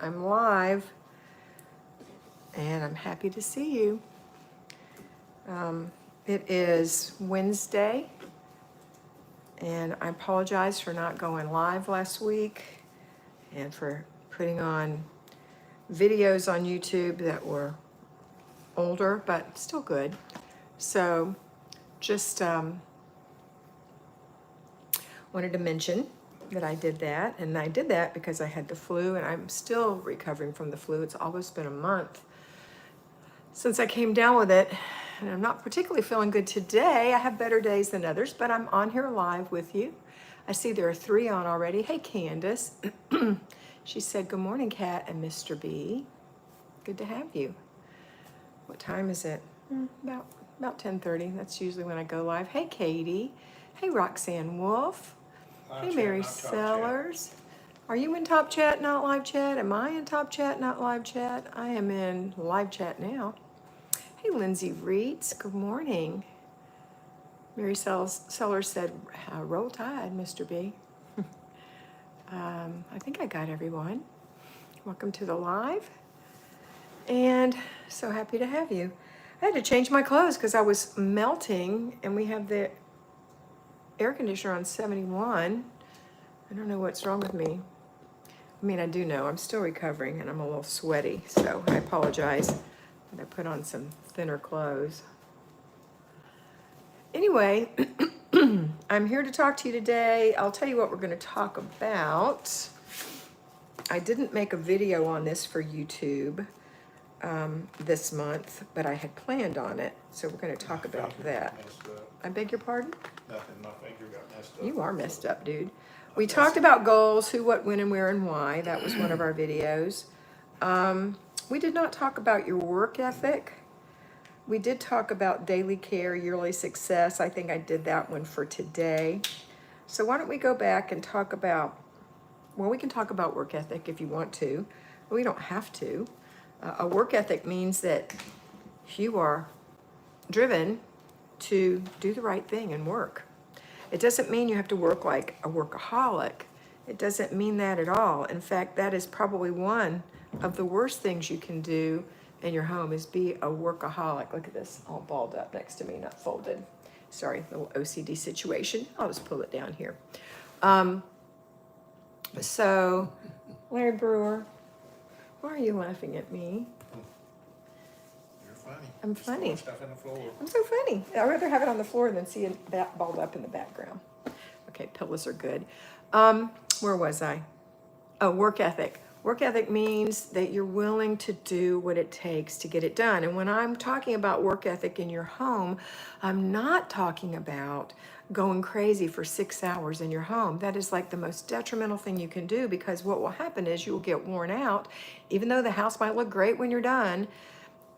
I'm live, and I'm happy to see you. It is Wednesday, and I apologize for not going live last week and for putting on videos on YouTube that were older, but still good. So just wanted to mention that I did that, and I did that because I had the flu, and I'm still recovering from the flu. It's almost been a month since I came down with it, and I'm not particularly feeling good today. I have better days than others, but I'm on here live with you. I see there are 3 on already. Hey, Candace. She said, good morning, Kat and Mr. B. Good to have you. What time is it? About 10:30. That's usually when I go live. Hey, Katie. Hey, Roxanne Wolf. Hey, Mary Sellers. Are you in Top Chat, not Live Chat? Am I in Top Chat, not Live Chat? I am in Live Chat now. Hey, Lindsay Reitz. Good morning. Mary Sellers said, roll tide, Mr. B. I think I got everyone. Welcome to the live. And so happy to have you. I had to change my clothes because I was melting, and we have the air conditioner on 71. I don't know what's wrong with me. I mean, I do know. I'm still recovering, and I'm a little sweaty, so I apologize that I put on some thinner clothes. Anyway, I'm here to talk to you today. I'll tell you what we're going to talk about. I didn't make a video on this for YouTube this month, but I had planned on it, so we're going to talk about that. I beg your pardon? Nothing, my finger got messed up. You are messed up, dude. We talked about goals, who, what, when, and where, and why. That was one of our videos. We did not talk about your work ethic. We did talk about daily care, yearly success. I think I did that one for today. So why don't we go back and talk about, well, we can talk about work ethic if you want to. We don't have to. A work ethic means that you are driven to do the right thing and work. It doesn't mean you have to work like a workaholic. It doesn't mean that at all. In fact, that is probably one of the worst things you can do in your home is be a workaholic. Look at this, all balled up next to me, not folded. Sorry, little OCD situation. I'll just pull it down here. So, Larry Brewer, why are you laughing at me? You're funny. I'm funny. Stuff in the floor. I'm so funny. I'd rather have it on the floor than see it that balled up in the background. Okay, pillows are good. Where was I? Oh, work ethic. Work ethic means that you're willing to do what it takes to get it done. And when I'm talking about work ethic in your home, I'm not talking about going crazy for 6 hours in your home. That is like the most detrimental thing you can do, because what will happen is you will get worn out. Even though the house might look great when you're done,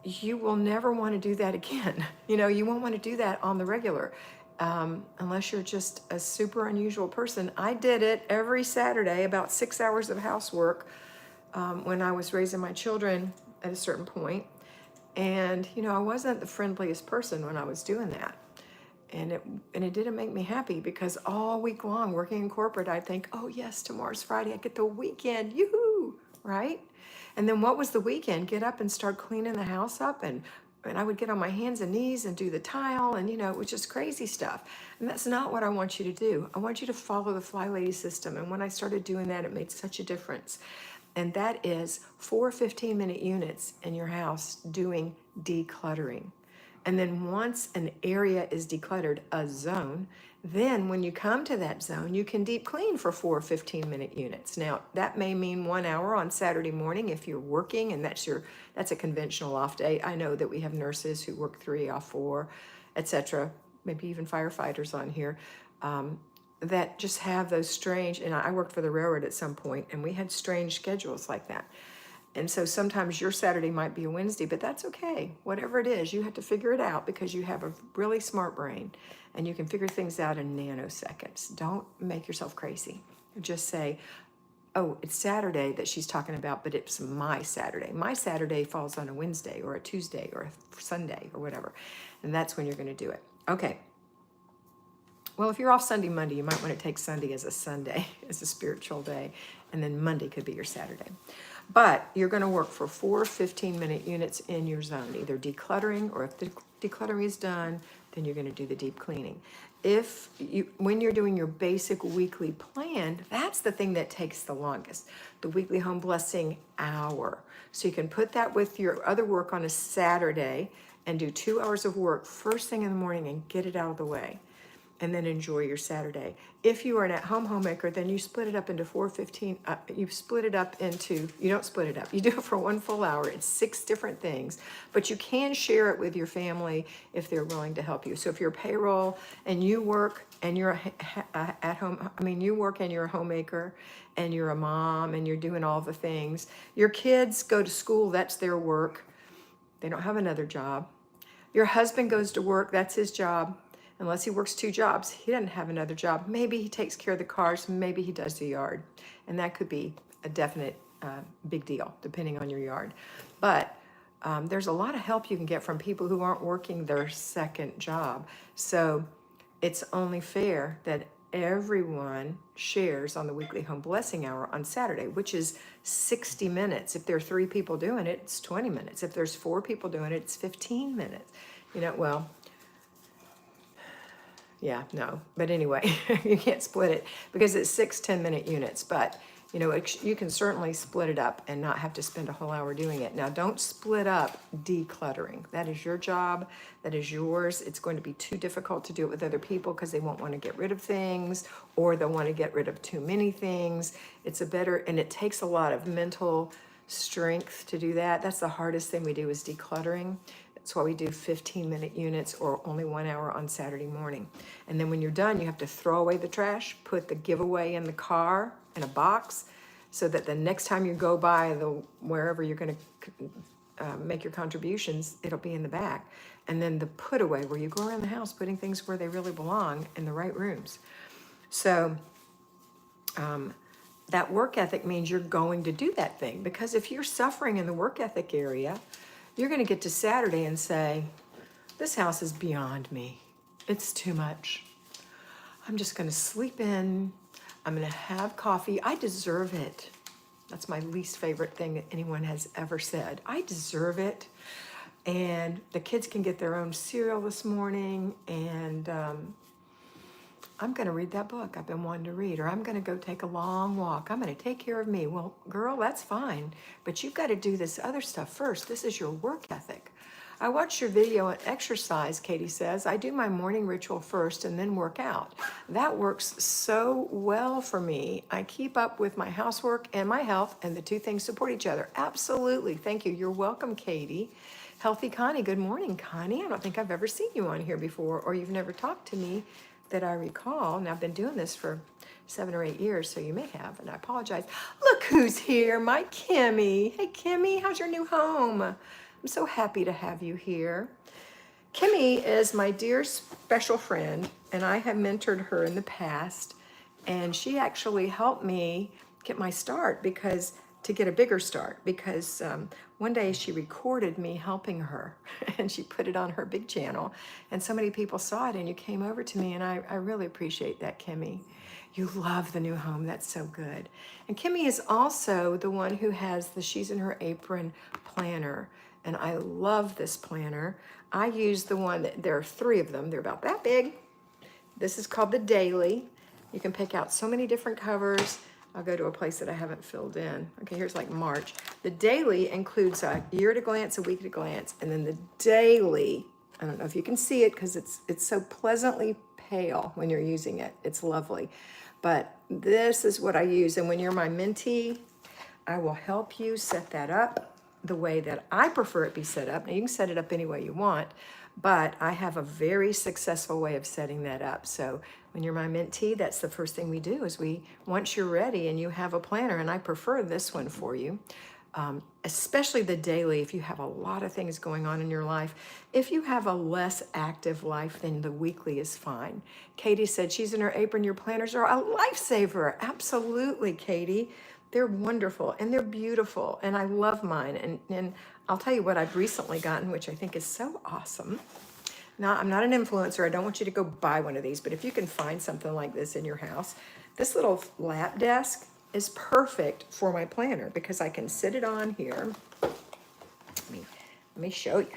you will never want to do that again. You know, you won't want to do that on the regular, unless you're just a super unusual person. I did it every Saturday, about 6 hours of housework, when I was raising my children at a certain point. And, you know, I wasn't the friendliest person when I was doing that. And it didn't make me happy, because all week long working in corporate, I'd think, oh yes, tomorrow's Friday, I get the weekend, yoo-hoo, right? And then what was the weekend? Get up and start cleaning the house up, and I would get on my hands and knees and do the tile, and you know, it was just crazy stuff. And that's not what I want you to do. I want you to follow the Flylady system. And when I started doing that, it made such a difference. And that is 4 15-minute units in your house doing decluttering. And then once an area is decluttered, a zone, then when you come to that zone, you can deep clean for 4 15-minute units. Now, that may mean 1 hour on Saturday morning if you're working, and that's a conventional off day. I know that we have nurses who work 3 off 4, etc. Maybe even firefighters on here that just have those strange, and I worked for the railroad at some point, and we had strange schedules like that. And so sometimes your Saturday might be a Wednesday, but that's okay. Whatever it is, you have to figure it out, because you have a really smart brain and you can figure things out in nanoseconds. Don't make yourself crazy. Just say, oh, it's Saturday that she's talking about, but it's my Saturday. My Saturday falls on a Wednesday or a Tuesday or a Sunday or whatever. And that's when you're going to do it. Okay. Well, if you're off Sunday, Monday, you might want to take Sunday as a Sunday, as a spiritual day, and then Monday could be your Saturday. But you're going to work for 4 15-minute units in your zone, either decluttering, or if the decluttering is done, then you're going to do the deep cleaning. When you're doing your basic weekly plan, that's the thing that takes the longest, the weekly home blessing hour. So you can put that with your other work on a Saturday and do 2 hours of work first thing in the morning and get it out of the way, and then enjoy your Saturday. If you are an at-home homemaker, then you split it up into 4:15. You split it up into, you don't split it up. You do it for 1 full hour. It's 6 different things, but you can share it with your family if they're willing to help you. So if you're payroll and you work and you're at home, you work and you're a homemaker and you're a mom and you're doing all the things. Your kids go to school, that's their work. They don't have another job. Your husband goes to work, that's his job. Unless he works 2 jobs, he doesn't have another job. Maybe he takes care of the cars, maybe he does the yard. And that could be a definite big deal, depending on your yard. But there's a lot of help you can get from people who aren't working their second job. So it's only fair that everyone shares on the weekly home blessing hour on Saturday, which is 60 minutes. If there are 3 people doing it, it's 20 minutes. If there's 4 people doing it, it's 15 minutes. Yeah, no, but anyway, you can't split it because it's 6 10-minute units, but you can certainly split it up and not have to spend a whole hour doing it. Now, don't split up decluttering. That is your job. That is yours. It's going to be too difficult to do it with other people because they won't want to get rid of things, or they'll want to get rid of too many things. And it takes a lot of mental strength to do that. That's the hardest thing we do, is decluttering. That's why we do 15-minute units, or only 1 hour on Saturday morning. And then when you're done, you have to throw away the trash, put the giveaway in the car in a box, so that the next time you go by wherever you're going to make your contributions, it'll be in the back. And then the put away, where you go around the house putting things where they really belong, in the right rooms. So that work ethic means you're going to do that thing, because if you're suffering in the work ethic area, you're going to get to Saturday and say, this house is beyond me. It's too much. I'm just going to sleep in. I'm going to have coffee. I deserve it. That's my least favorite thing that anyone has ever said. I deserve it. And the kids can get their own cereal this morning. And I'm going to read that book I've been wanting to read. Or I'm going to go take a long walk. I'm going to take care of me. Well, girl, that's fine. But you've got to do this other stuff first. This is your work ethic. I watched your video on exercise, Katie says. I do my morning ritual first and then work out. That works so well for me. I keep up with my housework and my health, and the 2 things support each other. Absolutely. Thank you. You're welcome, Katie. Healthy Connie. Good morning, Connie. I don't think I've ever seen you on here before, or you've never talked to me that I recall. And I've been doing this for 7 or 8 years, so you may have, and I apologize. Look who's here, my Kimmy. Hey, Kimmy, how's your new home? I'm so happy to have you here. Kimmy is my dear special friend, and I have mentored her in the past, and she actually helped me get my start, to get a bigger start, because one day she recorded me helping her and she put it on her big channel, and so many people saw it, and you came over to me, and I really appreciate that, Kimmy. You love the new home. That's so good. And Kimmy is also the one who has the She's in Her Apron planner. And I love this planner. I use the one there are 3 of them. They're about that big. This is called the Daily. You can pick out so many different covers. I'll go to a place that I haven't filled in. Okay, here's like March. The Daily includes a year at a glance, a week at a glance, and then the Daily, I don't know if you can see it because it's so pleasantly pale when you're using it. It's lovely. But this is what I use. And when you're my mentee, I will help you set that up the way that I prefer it be set up. Now, you can set it up any way you want, but I have a very successful way of setting that up. So when you're my mentee, that's the first thing we do, is once you're ready and you have a planner, and I prefer this one for you, especially the Daily if you have a lot of things going on in your life. If you have a less active life, then the weekly is fine. Katie said, She's in Her Apron, your planners are a lifesaver. Absolutely, Katie. They're wonderful and they're beautiful, and I love mine. And I'll tell you what I've recently gotten, which I think is so awesome. Now, I'm not an influencer. I don't want you to go buy one of these, but if you can find something like this in your house, this little lap desk, is perfect for my planner because I can sit it on here. Let me show you.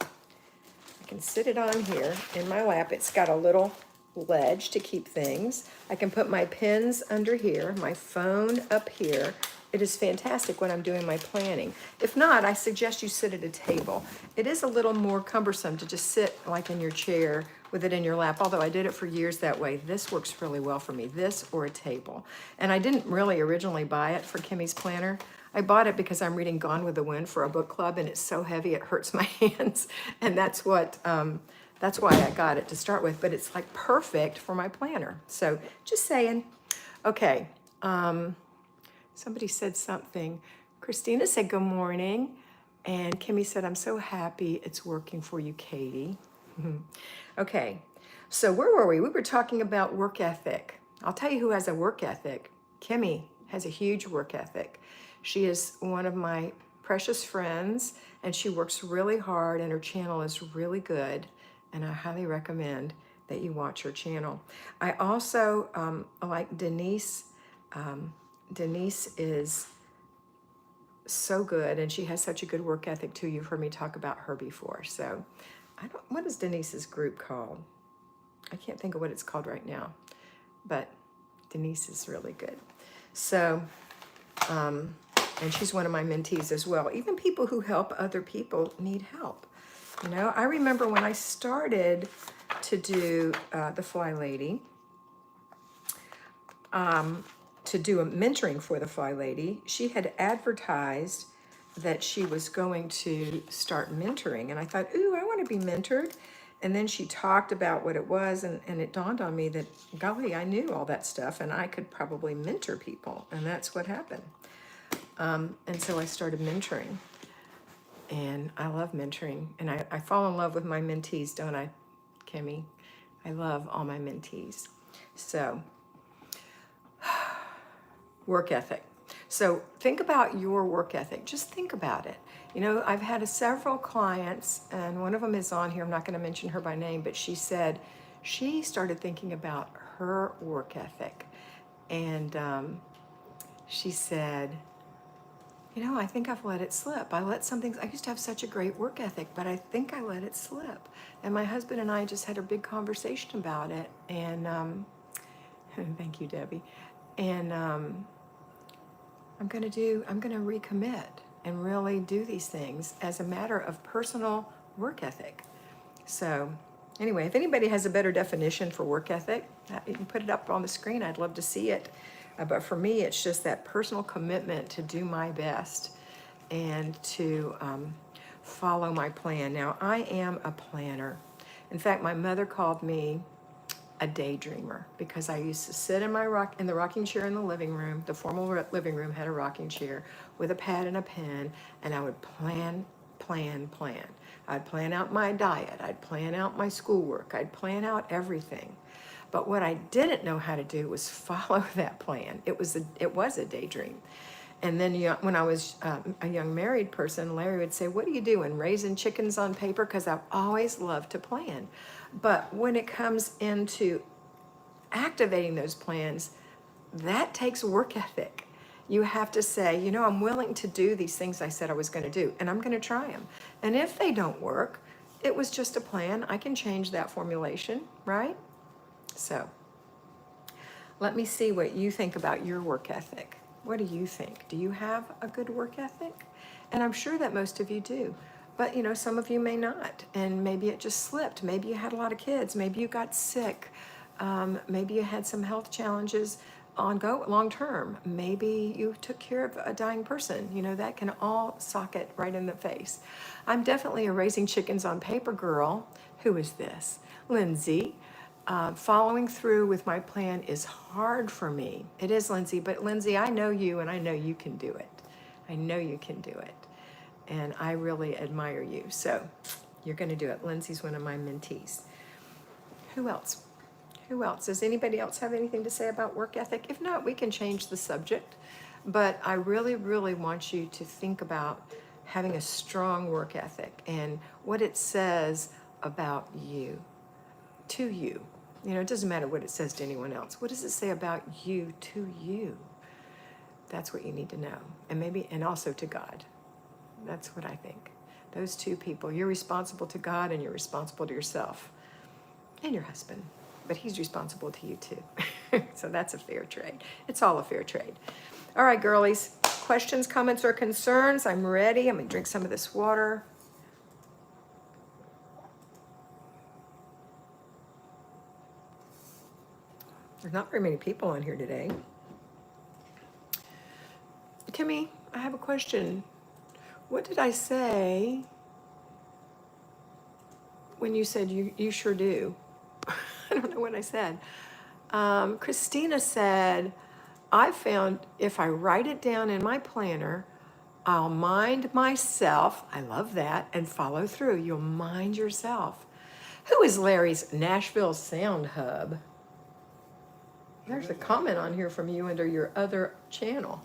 I can sit it on here in my lap. It's got a little ledge to keep things. I can put my pens under here, my phone up here. It is fantastic when I'm doing my planning. If not, I suggest you sit at a table. It is a little more cumbersome to just sit like in your chair with it in your lap, although I did it for years that way. This works really well for me, this or a table. And I didn't really originally buy it for Kimmy's planner. I bought it because I'm reading Gone with the Wind for a book club, and it's so heavy it hurts my hands. And that's why I got it to start with. But it's like perfect for my planner. So just saying. Okay. Somebody said something. Christina said good morning, and Kimmy said, I'm so happy it's working for you, Katie. Okay, so where were we? We were talking about work ethic. I'll tell you who has a work ethic. Kimmy has a huge work ethic. She is one of my precious friends, and she works really hard, and her channel is really good, and I highly recommend that you watch her channel. I also like Denise. Denise is so good, and she has such a good work ethic too. You've heard me talk about her before. So what is Denise's group called? I can't think of what it's called right now, but Denise is really good. So, and she's one of my mentees as well. Even people who help other people need help. You know, I remember when I started to do the Flylady, to do a mentoring for the Flylady, she had advertised that she was going to start mentoring. And I thought, ooh, I want to be mentored. And then she talked about what it was, and it dawned on me that, golly, I knew all that stuff, and I could probably mentor people. And that's what happened. And so I started mentoring. And I love mentoring. And I fall in love with my mentees, don't I, Kimmy? I love all my mentees. So, work ethic. So think about your work ethic. Just think about it. You know, I've had several clients, and one of them is on here. I'm not going to mention her by name, but she said she started thinking about her work ethic. And she said, you know, I think I've let it slip. I used to have such a great work ethic, but I think I let it slip. And my husband and I just had a big conversation about it. And thank you, Debbie. And I'm going to recommit and really do these things as a matter of personal work ethic. So anyway, if anybody has a better definition for work ethic, you can put it up on the screen. I'd love to see it. But for me, it's just that personal commitment to do my best and to follow my plan. Now, I am a planner. In fact, my mother called me a daydreamer because I used to sit in the rocking chair in the living room. The formal living room had a rocking chair with a pad and a pen, and I would plan. I'd plan out my diet. I'd plan out my schoolwork. I'd plan out everything. But what I didn't know how to do was follow that plan. It was a daydream. And then when I was a young married person, Larry would say, what are you doing, raising chickens on paper? Because I've always loved to plan. But when it comes into activating those plans, that takes work ethic. You have to say, you know, I'm willing to do these things I said I was going to do, and I'm going to try them. And if they don't work, it was just a plan. I can change that formulation, right? So let me see what you think about your work ethic. What do you think? Do you have a good work ethic? And I'm sure that most of you do. But, you know, some of you may not. And maybe it just slipped. Maybe you had a lot of kids. Maybe you got sick. Maybe you had some health challenges long term. Maybe you took care of a dying person. You know, that can all sock it right in the face. I'm definitely a raising chickens on paper girl. Who is this? Lindsay. Following through with my plan is hard for me. It is, Lindsay, but Lindsay, I know you and I know you can do it. I know you can do it. And I really admire you. So you're going to do it. Lindsay's one of my mentees. Who else? Who else? Does anybody else have anything to say about work ethic? If not, we can change the subject. But I really, really want you to think about having a strong work ethic and what it says about you, to you. You know, it doesn't matter what it says to anyone else. What does it say about you to you? That's what you need to know. And maybe, and also to God. That's what I think. Those two people, you're responsible to God and you're responsible to yourself and your husband, but he's responsible to you too. So that's a fair trade. It's all a fair trade. All right, girlies, questions, comments, or concerns? I'm ready. I'm gonna drink some of this water. There's not very many people on here today. Kimmy, I have a question. What did I say when you said you sure do? I don't know what I said. Christina said, I found if I write it down in my planner, I'll mind myself. I love that. And follow through. You'll mind yourself. Who is Larry's Nashville Sound Hub? There's a comment on here from you under your other channel.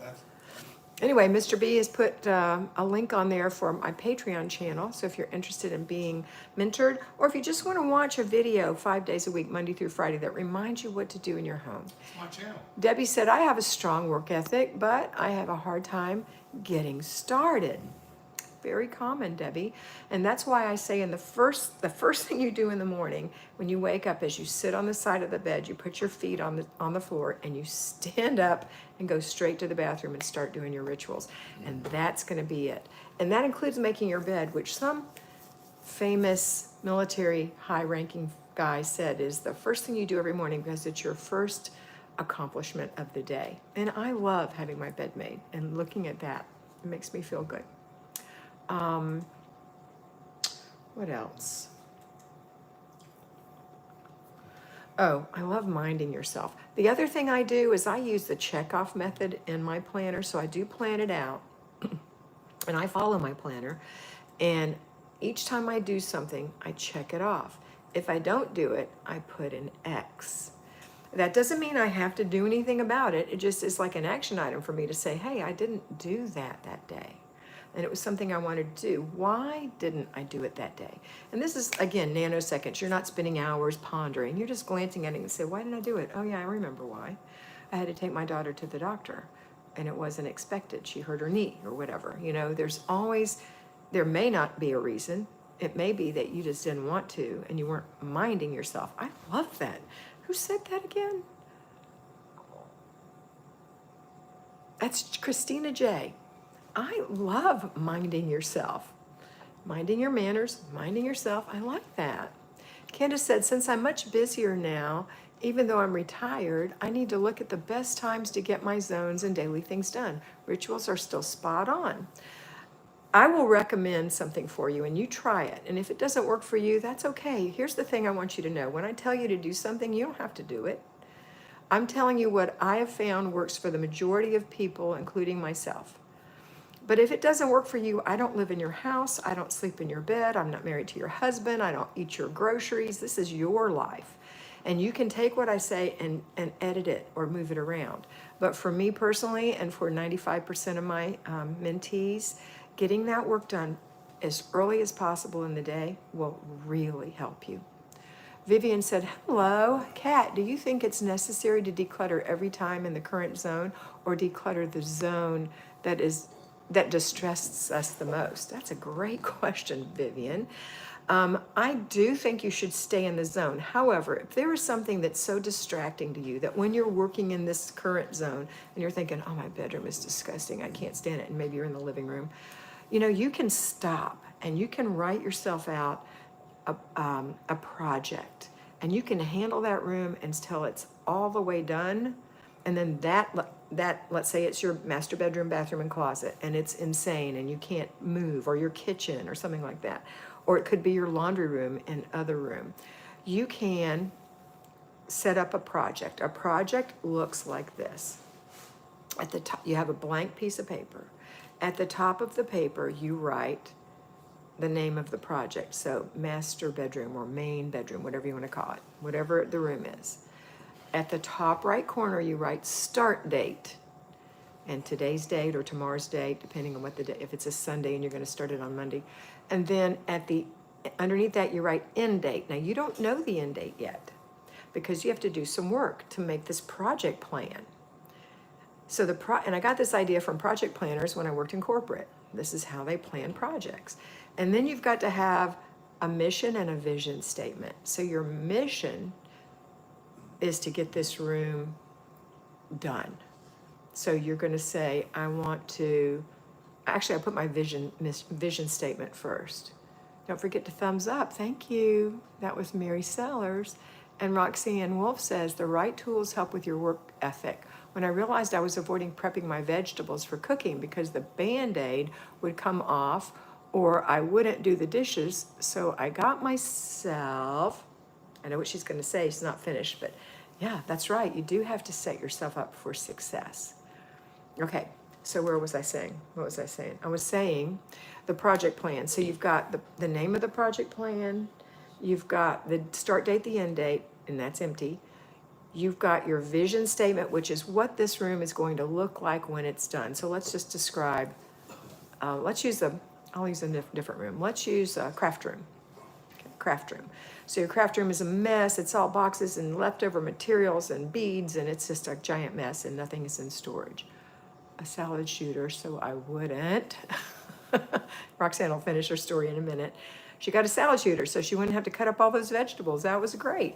Anyway, Mr. B has put a link on there for my Patreon channel. So if you're interested in being mentored, or if you just want to watch a video 5 days a week, Monday through Friday, that reminds you what to do in your home. It's my channel. Debbie said, I have a strong work ethic, but I have a hard time getting started. Very common, Debbie. And that's why I say the first thing you do in the morning when you wake up is you sit on the side of the bed, you put your feet on the floor, and you stand up and go straight to the bathroom and start doing your rituals. And that's going to be it. And that includes making your bed, which some famous military high-ranking guy said is the first thing you do every morning because it's your first accomplishment of the day. And I love having my bed made and looking at that. It makes me feel good. What else? Oh, I love minding yourself. The other thing I do is I use the checkoff method in my planner. So I do plan it out and I follow my planner. And each time I do something, I check it off. If I don't do it, I put an X. That doesn't mean I have to do anything about it. It just is like an action item for me to say, hey, I didn't do that day. And it was something I wanted to do. Why didn't I do it that day? And this is, again, nanoseconds. You're not spending hours pondering. You're just glancing at it and say, why didn't I do it? Oh, yeah, I remember why. I had to take my daughter to the doctor, and it wasn't expected. She hurt her knee or whatever. You know, there may not be a reason. It may be that you just didn't want to, and you weren't minding yourself. I love that. Who said that again? That's Christina J. I love minding yourself. Minding your manners, minding yourself. I like that. Candace said, since I'm much busier now, even though I'm retired, I need to look at the best times to get my zones and daily things done. Rituals are still spot on. I will recommend something for you and you try it. And if it doesn't work for you, that's okay. Here's the thing I want you to know. When I tell you to do something, you don't have to do it. I'm telling you what I have found works for the majority of people, including myself. But if it doesn't work for you, I don't live in your house. I don't sleep in your bed. I'm not married to your husband. I don't eat your groceries. This is your life. And you can take what I say and edit it or move it around. But for me personally, and for 95% of my mentees, getting that work done as early as possible in the day will really help you. Vivian said, hello, Kat, do you think it's necessary to declutter every time in the current zone or declutter the zone that distresses us the most? That's a great question, Vivian. I do think you should stay in the zone. However, if there is something that's so distracting to you that when you're working in this current zone and you're thinking, oh, my bedroom is disgusting, I can't stand it, and maybe you're in the living room, you know, you can stop and you can write yourself out a project, and you can handle that room until it's all the way done. And then that let's say it's your master bedroom, bathroom, and closet, and it's insane and you can't move, or your kitchen or something like that, or it could be your laundry room and other room. You can set up a project. A project looks like this. At the top, you have a blank piece of paper. At the top of the paper, you write the name of the project. So master bedroom or main bedroom, whatever you want to call it, whatever the room is. At the top right corner, you write start date and today's date or tomorrow's date, depending on what the day, if it's a Sunday and you're going to start it on Monday. And then underneath that, you write end date. Now, you don't know the end date yet because you have to do some work to make this project plan. So and I got this idea from project planners when I worked in corporate. This is how they plan projects. And then you've got to have a mission and a vision statement. So your mission is to get this room done. So you're going to say, I want to, actually I put my vision statement first. Don't forget to thumbs up. Thank you. That was Mary Sellers. And Roxanne Wolf says, the right tools help with your work ethic. When I realized I was avoiding prepping my vegetables for cooking because the Band-Aid would come off or I wouldn't do the dishes, so I got myself, I know what she's going to say, she's not finished, but yeah, that's right. You do have to set yourself up for success. Okay, so where was I saying? What was I saying? I was saying the project plan. So you've got the name of the project plan, you've got the start date, the end date, and that's empty. You've got your vision statement, which is what this room is going to look like when it's done. So let's just describe, I'll use a different room. Let's use a craft room. Okay, craft room. So your craft room is a mess. It's all boxes and leftover materials and beads, and it's just a giant mess and nothing is in storage. A salad shooter, so I wouldn't. Roxanne will finish her story in a minute. She got a salad shooter, so she wouldn't have to cut up all those vegetables. That was great.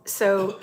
So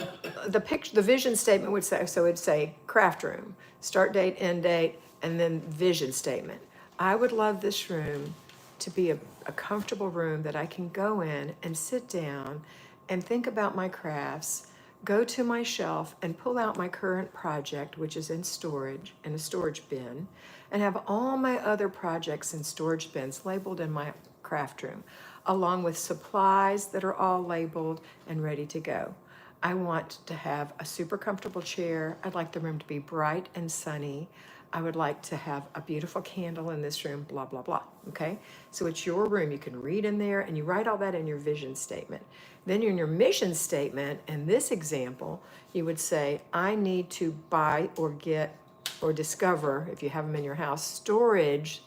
the vision statement would say, so it'd say craft room, start date, end date, and then vision statement. I would love this room to be a comfortable room that I can go in and sit down and think about my crafts, go to my shelf and pull out my current project, which is in storage, in a storage bin, and have all my other projects in storage bins labeled in my craft room, along with supplies that are all labeled and ready to go. I want to have a super comfortable chair. I'd like the room to be bright and sunny. I would like to have a beautiful candle in this room, blah, blah, blah, okay? So it's your room. You can read in there and you write all that in your vision statement. Then in your mission statement, in this example, you would say, I need to buy or get or discover, if you have them in your house, storage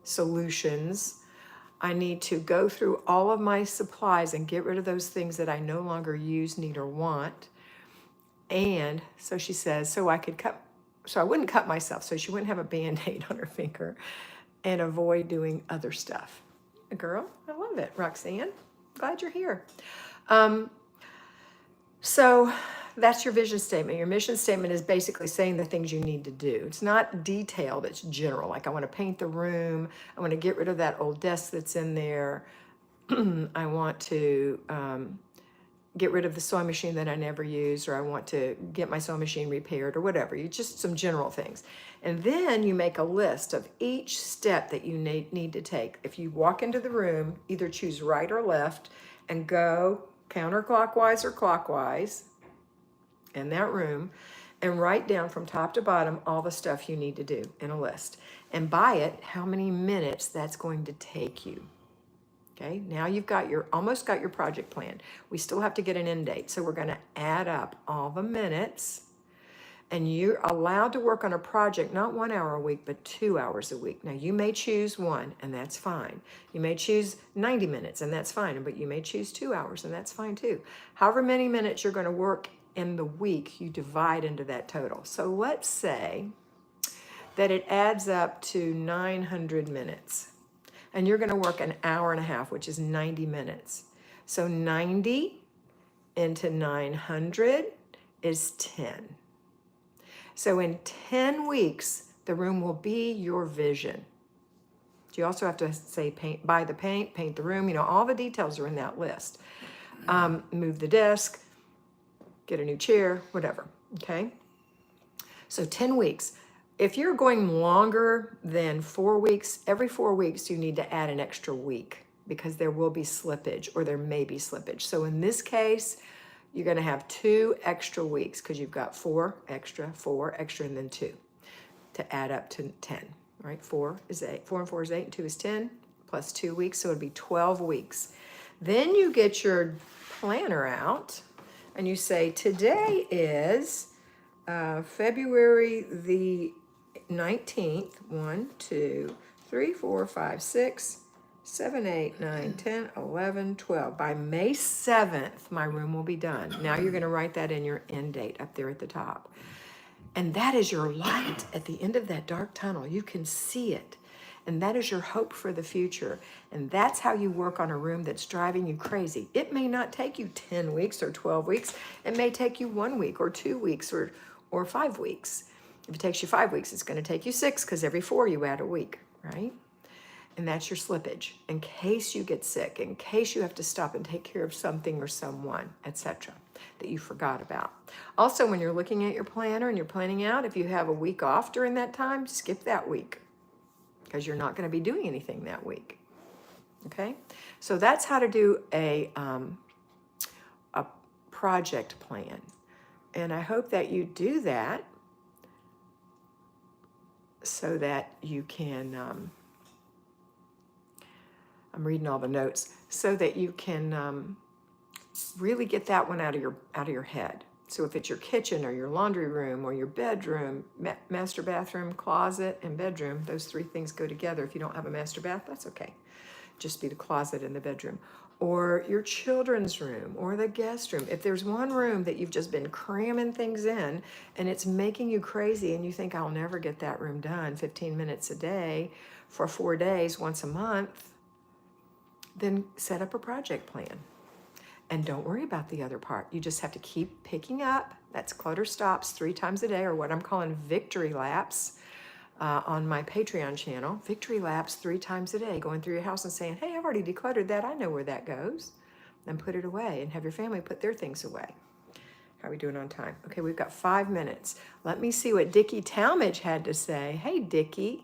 solutions. I need to go through all of my supplies and get rid of those things that I no longer use, need, or want. And so she says, so I wouldn't cut myself, so she wouldn't have a Band-Aid on her finger and avoid doing other stuff. Girl, I love it, Roxanne. Glad you're here. So that's your vision statement. Your mission statement is basically saying the things you need to do. It's not detailed, it's general. Like I want to paint the room. I want to get rid of that old desk that's in there. I want to get rid of the sewing machine that I never use, or I want to get my sewing machine repaired or whatever. You just some general things. And then you make a list of each step that you need to take. If you walk into the room, either choose right or left and go counterclockwise or clockwise in that room and write down from top to bottom all the stuff you need to do in a list. And by it, how many minutes that's going to take you. Okay, now you've got almost got your project plan. We still have to get an end date. So we're going to add up all the minutes, and you're allowed to work on a project, not 1 hour a week, but 2 hours a week. Now you may choose one, and that's fine. You may choose 90 minutes, and that's fine. But you may choose 2 hours, and that's fine too. However many minutes you're going to work in the week, you divide into that total. So let's say that it adds up to 900 minutes. And you're going to work an hour and a half, which is 90 minutes. So 90 into 900 is 10. So in 10 weeks, the room will be your vision. You also have to say buy the paint, paint the room. You know, all the details are in that list. Move the desk, get a new chair, whatever. Okay. So 10 weeks. If you're going longer than 4 weeks, every 4 weeks you need to add an extra week because there will be slippage or there may be slippage. So in this case, you're going to have 2 extra weeks because you've got 4 extra, and then 2 to add up to 10. Right? 4 is 8. 4 and 4 is 8 and 2 is 10 plus 2 weeks. So it'd be 12 weeks. Then you get your planner out and you say, today is February the 19th, 1, 2, 3, 4, 5, 6, 7, 8, 9, 10, 11, 12. By May 7th, my room will be done. Now you're going to write that in your end date up there at the top. And that is your light at the end of that dark tunnel. You can see it. And that is your hope for the future. And that's how you work on a room that's driving you crazy. It may not take you 10 weeks or 12 weeks. It may take you 1 week or 2 weeks or 5 weeks. If it takes you 5 weeks, it's going to take you 6 because every 4 you add a week, right? And that's your slippage in case you get sick, in case you have to stop and take care of something or someone, etc., that you forgot about. Also, when you're looking at your planner and you're planning out, if you have a week off during that time, skip that week because you're not going to be doing anything that week. Okay? So that's how to do a project plan. And I hope that you do that so that you can... I'm reading all the notes so that you can really get that one out of your head. So if it's your kitchen or your laundry room or your bedroom, master bathroom, closet, and bedroom, those 3 things go together. If you don't have a master bath, that's okay. Just be the closet and the bedroom. Or your children's room or the guest room. If there's one room that you've just been cramming things in and it's making you crazy and you think, I'll never get that room done 15 minutes a day for 4 days, once a month, then set up a project plan. And don't worry about the other part. You just have to keep picking up. That's clutter stops 3 times a day, or what I'm calling victory laps on my Patreon channel. Victory laps 3 times a day, going through your house and saying, hey, I've already decluttered that. I know where that goes. Then put it away and have your family put their things away. How are we doing on time? Okay, we've got 5 minutes. Let me see what Dickie Talmadge had to say. Hey, Dickie.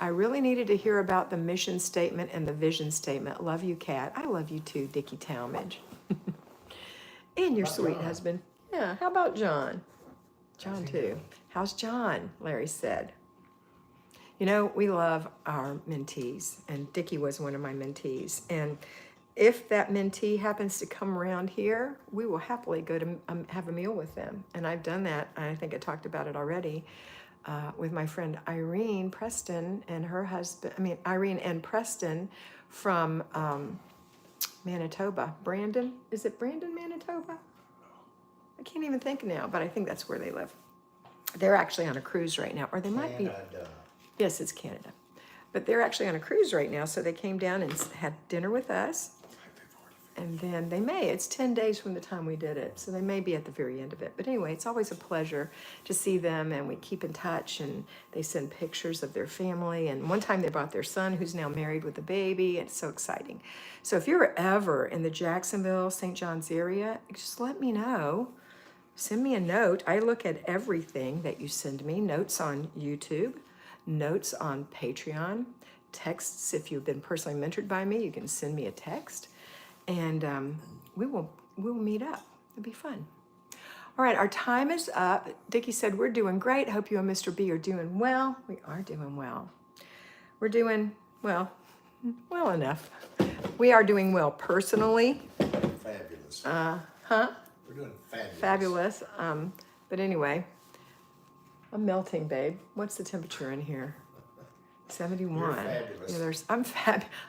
I really needed to hear about the mission statement and the vision statement. Love you, Kat. I love you too, Dickie Talmadge. And your sweet husband. Yeah, how about John? John too. How's John? Larry said. You know, we love our mentees, and Dickie was one of my mentees. And if that mentee happens to come around here, we will happily go to have a meal with them. And I've done that. I think I talked about it already. With my friend Irene Preston and her husband, Irene and Preston from Manitoba. Brandon, is it Brandon, Manitoba? I can't even think now, but I think that's where they live. They're actually on a cruise right now, or they might be. Yes, it's Canada. But they're actually on a cruise right now, so they came down and had dinner with us. And then it's 10 days from the time we did it, so they may be at the very end of it. But anyway, it's always a pleasure to see them, and we keep in touch, and they send pictures of their family. And one time they brought their son, who's now married with a baby. It's so exciting. So if you're ever in the Jacksonville, St. John's area, just let me know. Send me a note. I look at everything that you send me, notes on YouTube, notes on Patreon, texts. If you've been personally mentored by me, you can send me a text. And we'll meet up. It'll be fun. All right, our time is up. Dickie said, we're doing great. Hope you and Mr. B are doing well. We are doing well. We're doing, well enough. We are doing well personally. Fabulous. We're doing Fabulous. But anyway, I'm melting, babe. What's the temperature in here? 71. You're fabulous. Yeah,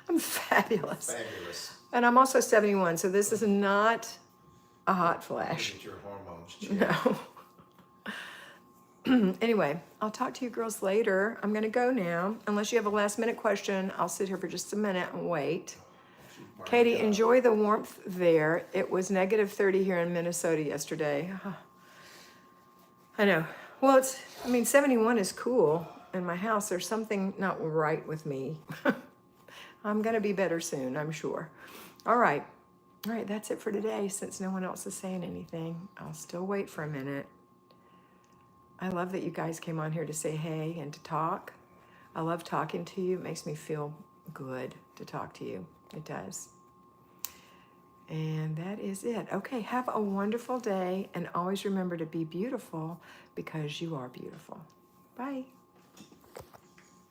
I'm fabulous. Fabulous. And I'm also 71, so this is not a hot flash. Get your hormones checked. No. Anyway, I'll talk to you girls later. I'm going to go now. Unless you have a last minute question, I'll sit here for just a minute and wait. Katie, enjoy the warmth there. It was negative 30 here in Minnesota yesterday. I know. Well, 71 is cool in my house. There's something not right with me. I'm going to be better soon, I'm sure. All right, that's it for today. Since no one else is saying anything, I'll still wait for a minute. I love that you guys came on here to say hey and to talk. I love talking to you. It makes me feel good to talk to you. It does. And that is it. Okay, have a wonderful day, and always remember to be beautiful because you are beautiful. Bye.